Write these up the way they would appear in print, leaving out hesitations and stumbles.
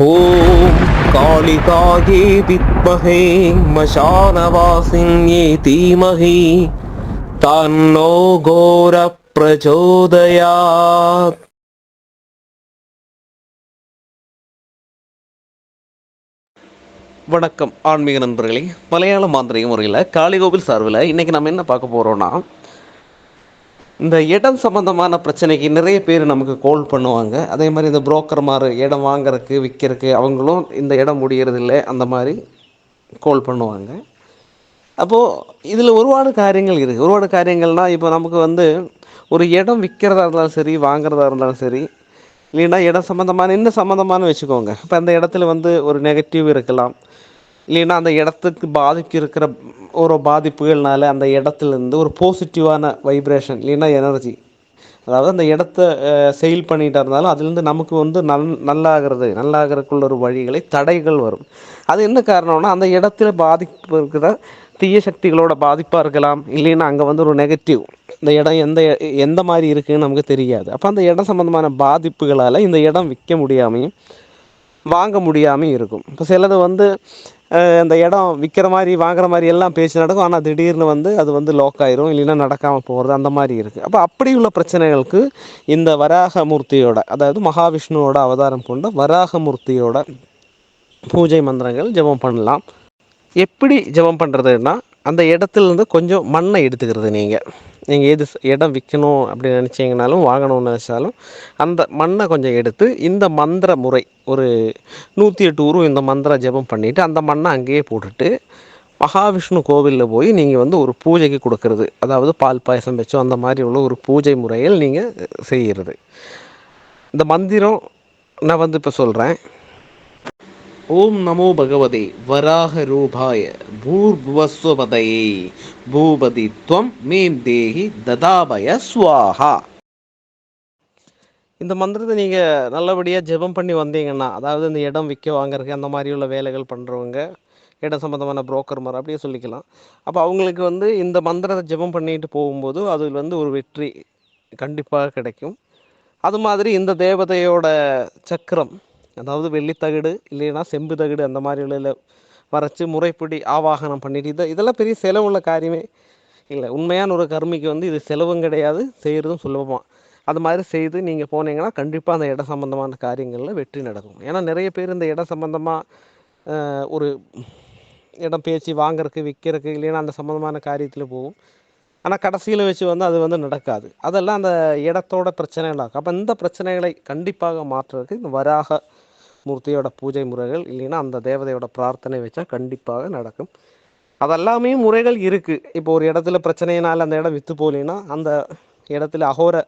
ஓம் காளிகாயே வித்மஹே மசானவாசின்யே தீமஹி தன்னோ கோர பிரச்சோதயாத். வணக்கம் ஆன்மீக நண்பர்களே. மலையாள மாந்திரிக முறையில் காளிகோவில் சார்பில் இன்றைக்கி நம்ம என்ன பார்க்க போகிறோன்னா, இந்த இடம் சம்மந்தமான பிரச்சனைக்கு நிறைய பேர் நமக்கு கால் பண்ணுவாங்க. அதே மாதிரி இந்த புரோக்கர் மாதிரி இடம் வாங்குறதுக்கு விற்கிறதுக்கு அவங்களும் இந்த இடம் முடியறதில்லை அந்த மாதிரி கால் பண்ணுவாங்க. அப்போது இதில் ஒருபாடு காரியங்கள் இருக்குது. ஒருபாடு காரியங்கள்னால், இப்போ நமக்கு ஒரு இடம் விற்கிறதா இருந்தாலும் சரி, வாங்குறதா இருந்தாலும் சரி, இல்லைன்னா இடம் சம்மந்தமான இன்னும் சம்மந்தமான வச்சுக்கோங்க. இப்போ அந்த இடத்துல ஒரு நெகட்டிவ் இருக்கலாம், இல்லைன்னா அந்த இடத்துக்கு பாதிக்கு இருக்கிற ஒரு பாதிப்புகள்னால அந்த இடத்துலேருந்து ஒரு பாசிட்டிவான வைப்ரேஷன் இல்லைன்னா எனர்ஜி, அதாவது அந்த இடத்த செயல் பண்ணிகிட்டா இருந்தாலும் அதுலேருந்து நமக்கு நல்லாகிறதுக்குள்ள ஒரு வழிகளை தடைகள் வரும். அது என்ன காரணம்னா, அந்த இடத்துல பாதிப்பு இருக்கிற தீய சக்திகளோட பாதிப்பாக இருக்கலாம், இல்லைன்னா அங்கே ஒரு நெகட்டிவ், இந்த இடம் எந்த மாதிரி இருக்குதுன்னு நமக்கு தெரியாது. அப்போ அந்த இடம் சம்மந்தமான பாதிப்புகளால் இந்த இடம் விற்க முடியாமையும் வாங்க முடியாமல் இருக்கும். இப்போ சிலது அந்த இடம் விற்கிற மாதிரி வாங்குற மாதிரி எல்லாம் பேசி நடக்கும், ஆனால் திடீர்னு அது லாக் ஆயிரும், இல்லைன்னா நடக்காமல் போகிறது அந்த மாதிரி இருக்குது. அப்போ அப்படி உள்ள பிரச்சனைகளுக்கு இந்த வராகமூர்த்தியோட, அதாவது மகாவிஷ்ணுவோட அவதாரம் கொண்ட வராகமூர்த்தியோட பூஜை மந்திரங்கள் ஜெபம் பண்ணலாம். எப்படி ஜெபம் பண்ணுறதுன்னா, அந்த இடத்துலேருந்து கொஞ்சம் மண்ணை எடுத்துக்கிறது. நீங்கள் எது இடம் விற்கணும் அப்படின்னு நினச்சிங்கனாலும், வாங்கணும்னு நினச்சாலும் அந்த மண்ணை கொஞ்சம் எடுத்து இந்த மந்திர முறை ஒரு 108 உருவம் இந்த மந்திர ஜெபம் பண்ணிவிட்டு அந்த மண்ணை அங்கேயே போட்டுட்டு மகாவிஷ்ணு கோவிலில் போய் நீங்கள் ஒரு பூஜைக்கு கொடுக்கறது, அதாவது பால் பாயசம் வச்சோ அந்த மாதிரி உள்ள ஒரு பூஜை முறையில் நீங்கள் செய்கிறது. இந்த மந்திரம் நான் இப்போ சொல்கிறேன். ஓம் நமோ பகவதே வராக ரூபாய பூர்புவஸ்வபதையே பூபதி துவம் மேம் தேஹி ததாபய ஸ்வாஹா. இந்த மந்திரத்தை நீங்கள் நல்லபடியாக ஜெபம் பண்ணி வந்தீங்கன்னா, அதாவது இந்த இடம் விற்க வாங்குறதுக்கு அந்த மாதிரி உள்ள வேலைகள் பண்ணுறவங்க, இடம் சம்மந்தமான புரோக்கர் மாதிரி அப்படியே சொல்லிக்கலாம். அப்போ அவங்களுக்கு இந்த மந்திரத்தை ஜெபம் பண்ணிட்டு போகும்போது அதில் ஒரு வெற்றி கண்டிப்பாக கிடைக்கும். அது மாதிரி இந்த தேவதையோட சக்கரம், அதாவது வெள்ளித்தகடு இல்லைன்னா செம்பு தகடு அந்த மாதிரி உள்ள வரைச்சி முறைப்படி ஆவாகனம் பண்ணிட்டு, இதெல்லாம் பெரிய செலவுள்ள காரியமே இல்லை. உண்மையான ஒரு கர்மிக்கு இது செலவும் கிடையாது, செய்கிறதும் சுலபமாக. அது மாதிரி செய்து நீங்கள் போனீங்கன்னா கண்டிப்பாக அந்த இடம் சம்மந்தமான காரியங்களில் வெற்றி நடக்கும். ஏன்னா நிறைய பேர் இந்த இடம் சம்மந்தமாக ஒரு இடம் பேச்சு வாங்கிறதுக்கு விற்கிறதுக்கு இல்லைன்னா அந்த சம்மந்தமான காரியத்தில் போகும். ஆனால் கடைசியில் வச்சு அது நடக்காது. அதெல்லாம் அந்த இடத்தோட பிரச்சனைகள் ஆகும். அப்போ இந்த பிரச்சனைகளை கண்டிப்பாக மாற்றுறதுக்கு இந்த வராக மூர்த்தியோட பூஜை முறைகள் இல்லைன்னா அந்த தேவதையோட பிரார்த்தனை வச்சா கண்டிப்பாக நடக்கும். அதெல்லாமே முறைகள் இருக்குது. இப்போ ஒரு இடத்துல பிரச்சனையினால் அந்த இடம் விற்று போகலைன்னா அந்த இடத்துல அகோர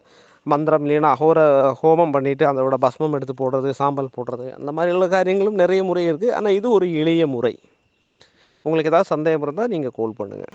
மந்திரம் இல்லைன்னா அகோர ஹோமம் பண்ணிவிட்டு அதோட பஸ்மம் எடுத்து போடுறது, சாம்பல் போடுறது, அந்த மாதிரி உள்ள காரியங்களும் நிறைய முறை இருக்குது. ஆனால் இது ஒரு எளிய முறை. உங்களுக்கு ஏதாவது சந்தேகம் இருந்தால் நீங்கள் கால் பண்ணுங்கள்.